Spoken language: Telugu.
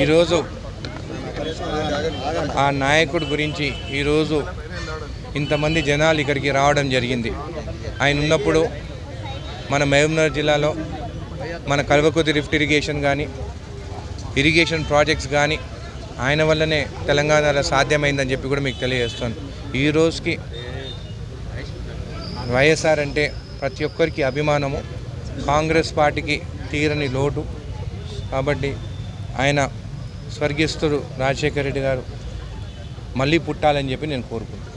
ఈరోజు ఆ నాయకుడి గురించి ఈరోజు ఇంతమంది జనాలు ఇక్కడికి రావడం జరిగింది. ఆయన ఉన్నప్పుడు మన మహబూబ్నగర్ జిల్లాలో మన కల్వకుర్తి లిఫ్ట్ ఇరిగేషన్ కానీ ఇరిగేషన్ ప్రాజెక్ట్స్ కానీ ఆయన వల్లనే తెలంగాణలో సాధ్యమైందని చెప్పి కూడా మీకు తెలియజేస్తాను. ఈ రోజుకి వైఎస్ఆర్ అంటే ప్రతి ఒక్కరికి అభిమానము, కాంగ్రెస్ పార్టీకి తీరని లోటు. కాబట్టి ఆయన స్వర్గస్థుడు రాజశేఖర రెడ్డి గారు మళ్ళీ పుట్టాలని చెప్పి నేను కోరుకుంటున్నాను.